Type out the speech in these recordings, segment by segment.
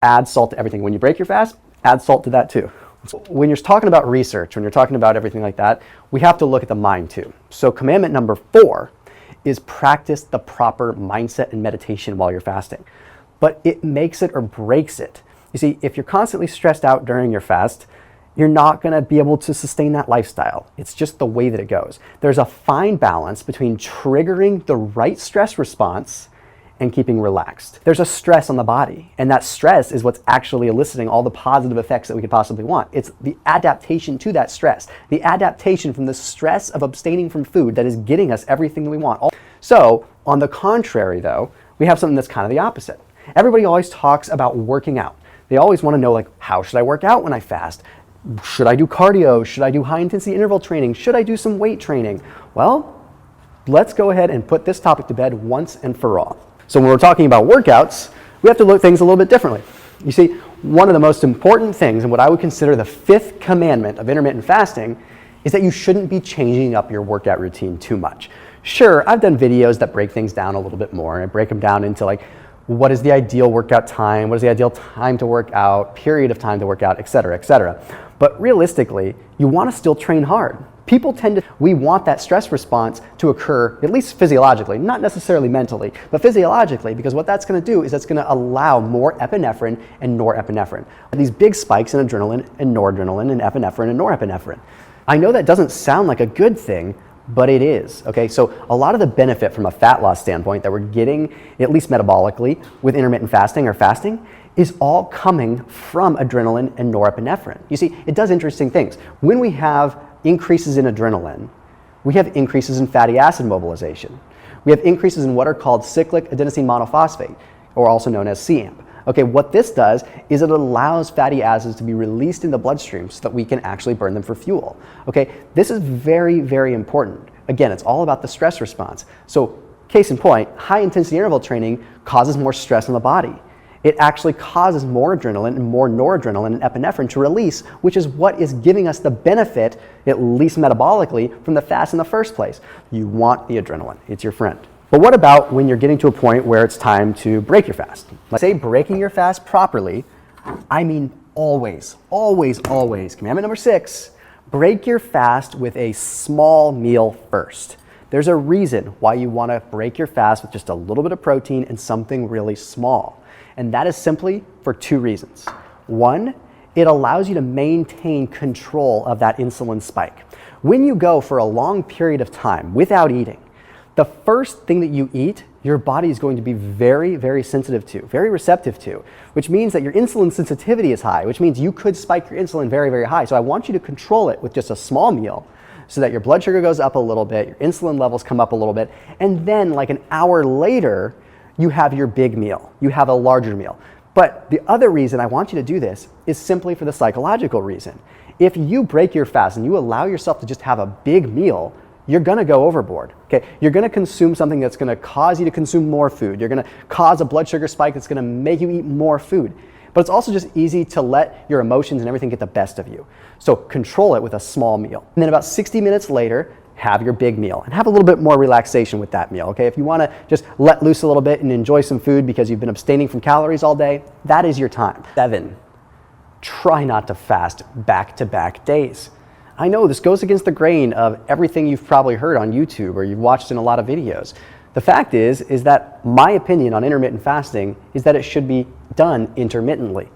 Add salt to everything. When you break your fast, add salt to that too. When you're talking about research, when you're talking about everything like that, we have to look at the mind too. So commandment number 4 is practice the proper mindset and meditation while you're fasting. But it makes it or breaks it. You see, if you're constantly stressed out during your fast, you're not going to be able to sustain that lifestyle. It's just the way that it goes. There's a fine balance between triggering the right stress response and keeping relaxed. There's a stress on the body, and that stress is what's actually eliciting all the positive effects that we could possibly want. It's the adaptation to that stress, the adaptation from the stress of abstaining from food that is getting us everything that we want. So, on the contrary though, we have something that's kind of the opposite. Everybody always talks about working out. They always want to know, like, how should I work out when I fast? Should I do cardio? Should I do high intensity interval training? Should I do some weight training? Well, let's go ahead and put this topic to bed once and for all. So when we're talking about workouts, we have to look at things a little bit differently. You see, one of the most important things, and what I would consider the 5th commandment of intermittent fasting, is that you shouldn't be changing up your workout routine too much. Sure, I've done videos that break things down a little bit more, and I break them down into, like, what is the ideal workout time, what is the ideal time to work out, period of time to work out, etc., etc. But realistically, you want to still train hard. People we want that stress response to occur, at least physiologically, not necessarily mentally, but physiologically, because what that's going to do is that's going to allow more epinephrine and norepinephrine. These big spikes in adrenaline and noradrenaline and epinephrine and norepinephrine. I know that doesn't sound like a good thing, but it is, okay? So a lot of the benefit from a fat loss standpoint that we're getting, at least metabolically, with intermittent fasting or fasting, is all coming from adrenaline and norepinephrine. You see, it does interesting things. When we have increases in adrenaline, we have increases in fatty acid mobilization. We have increases in what are called cyclic adenosine monophosphate, or also known as CAMP. Okay, what this does is it allows fatty acids to be released in the bloodstream so that we can actually burn them for fuel. Okay, this is very, very important. Again, it's all about the stress response. So, case in point, high intensity interval training causes more stress on the body. It actually causes more adrenaline and more noradrenaline and epinephrine to release, which is what is giving us the benefit, at least metabolically, from the fast in the first place. You want the adrenaline, it's your friend. But what about when you're getting to a point where it's time to break your fast? Let's say breaking your fast properly, I mean always, always, always. Commandment number 6, break your fast with a small meal first. There's a reason why you want to break your fast with just a little bit of protein and something really small. And that is simply for 2 reasons. 1, it allows you to maintain control of that insulin spike. When you go for a long period of time without eating, the first thing that you eat, your body is going to be very, very sensitive to, very receptive to, which means that your insulin sensitivity is high, which means you could spike your insulin very, very high. So I want you to control it with just a small meal so that your blood sugar goes up a little bit, your insulin levels come up a little bit, and then like an hour later, you have your big meal, you have a larger meal. But the other reason I want you to do this is simply for the psychological reason. If you break your fast and you allow yourself to just have a big meal, you're gonna go overboard, okay? You're gonna consume something that's gonna cause you to consume more food. You're gonna cause a blood sugar spike that's gonna make you eat more food. But it's also just easy to let your emotions and everything get the best of you. So control it with a small meal. And then about 60 minutes later, have your big meal and have a little bit more relaxation with that meal, okay? If you wanna just let loose a little bit and enjoy some food because you've been abstaining from calories all day, that is your time. 7, try not to fast back-to-back days. I know this goes against the grain of everything you've probably heard on YouTube or you've watched in a lot of videos. The fact is that my opinion on intermittent fasting is that it should be done intermittently.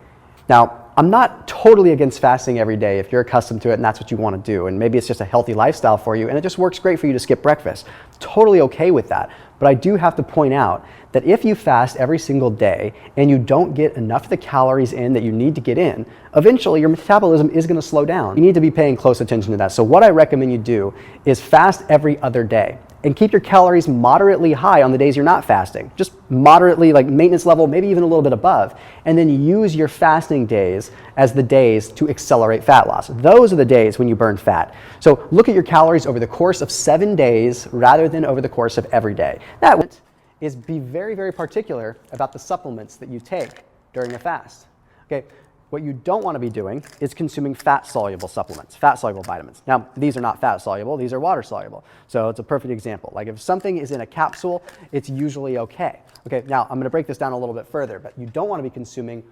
Now, I'm not totally against fasting every day if you're accustomed to it and that's what you want to do, and maybe it's just a healthy lifestyle for you and it just works great for you to skip breakfast. Totally okay with that. But I do have to point out that if you fast every single day and you don't get enough of the calories in that you need to get in, eventually your metabolism is going to slow down. You need to be paying close attention to that. So what I recommend you do is fast every other day and keep your calories moderately high on the days you're not fasting. Just moderately, like maintenance level, maybe even a little bit above. And then use your fasting days as the days to accelerate fat loss. Those are the days when you burn fat. So look at your calories over the course of 7 days rather than over the course of every day. That is be very, very particular about the supplements that you take during a fast. Okay. What you don't want to be doing is consuming fat-soluble supplements, fat-soluble vitamins. Now, these are not fat-soluble, these are water-soluble. So it's a perfect example. Like if something is in a capsule, it's usually okay. Okay, now I'm going to break this down a little bit further, but you don't want to be consuming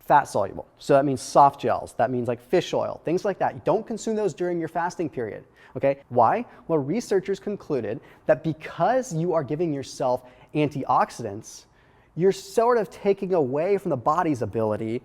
fat soluble. So that means soft gels, that means like fish oil, things like that. Don't consume those during your fasting period, okay? Why? Well, researchers concluded that because you are giving yourself antioxidants, you're sort of taking away from the body's ability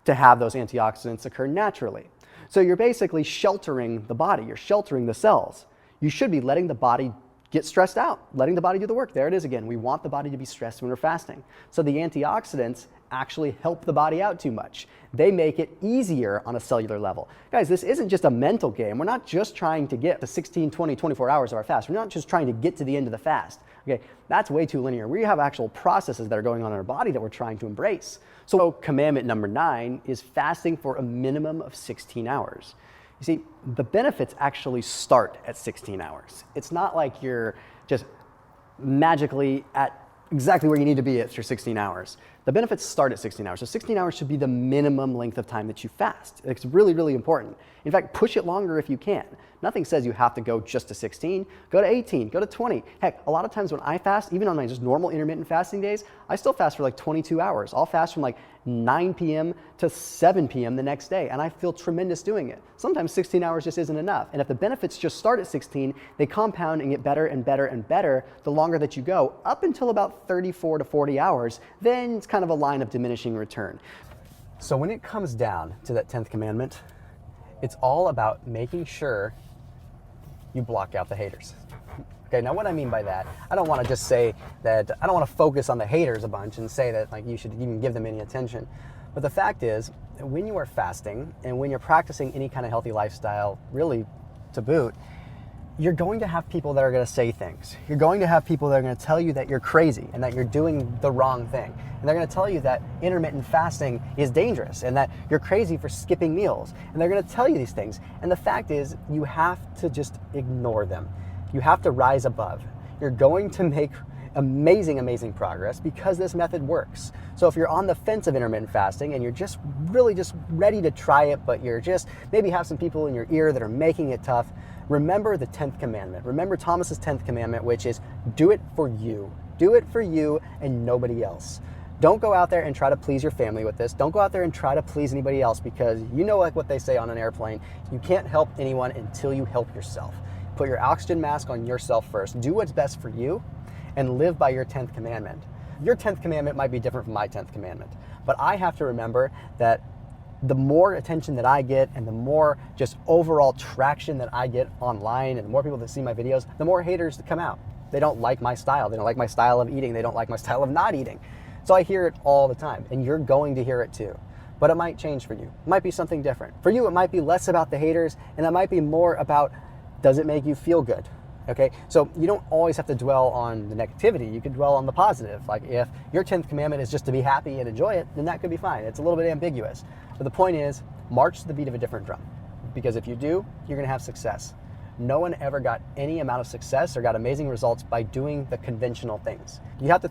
to have those antioxidants occur naturally. So you're basically sheltering the body, you're sheltering the cells. You should be letting the body get stressed out, letting the body do the work. There it is again. We want the body to be stressed when we're fasting. So the antioxidants actually help the body out too much. They make it easier on a cellular level. Guys, this isn't just a mental game. We're not just trying to get to 16, 20, 24 hours of our fast. We're not just trying to get to the end of the fast. Okay, that's way too linear. We have actual processes that are going on in our body that we're trying to embrace. So commandment number 9 is fasting for a minimum of 16 hours. You see, the benefits actually start at 16 hours. It's not like you're just magically at exactly where you need to be at for 16 hours. The benefits start at 16 hours. So 16 hours should be the minimum length of time that you fast. It's really, really important. In fact, push it longer if you can. Nothing says you have to go just to 16. Go to 18, go to 20. Heck, a lot of times when I fast, even on my just normal intermittent fasting days, I still fast for like 22 hours. I'll fast from like 9 p.m. to 7 p.m. the next day, and I feel tremendous doing it. Sometimes 16 hours just isn't enough. And if the benefits just start at 16, they compound and get better and better and better the longer that you go, up until about 34 to 40 hours, then it's kind of a line of diminishing return. So when it comes down to that 10th commandment, it's all about making sure you block out the haters. Okay, now what I mean by that, I don't want to just say that, I don't want to focus on the haters a bunch and say that like you should even give them any attention. But the fact is, when you are fasting and when you're practicing any kind of healthy lifestyle, really to boot, you're going to have people that are going to say things. You're going to have people that are going to tell you that you're crazy and that you're doing the wrong thing. And they're going to tell you that intermittent fasting is dangerous and that you're crazy for skipping meals. And they're going to tell you these things. And the fact is, you have to just ignore them. You have to rise above. You're going to make amazing, amazing progress because this method works. So if you're on the fence of intermittent fasting and you're just really just ready to try it, but you're just maybe have some people in your ear that are making it tough, remember the 10th commandment. Remember Thomas's 10th commandment, which is do it for you. Do it for you and nobody else. Don't go out there and try to please your family with this. Don't go out there and try to please anybody else because you know like what they say on an airplane, you can't help anyone until you help yourself. Put your oxygen mask on yourself first. Do what's best for you and live by your 10th commandment. Your 10th commandment might be different from my 10th commandment, but I have to remember that the more attention that I get and the more just overall traction that I get online and the more people that see my videos, the more haters that come out. They don't like my style. They don't like my style of eating. They don't like my style of not eating. So I hear it all the time, and you're going to hear it too. But it might change for you. It might be something different. For you, it might be less about the haters, and it might be more about, does it make you feel good? Okay, so you don't always have to dwell on the negativity. You could dwell on the positive. Like if your 10th commandment is just to be happy and enjoy it, then that could be fine. It's a little bit ambiguous. But the point is, march to the beat of a different drum. Because if you do, you're gonna have success. No one ever got any amount of success or got amazing results by doing the conventional things. You have to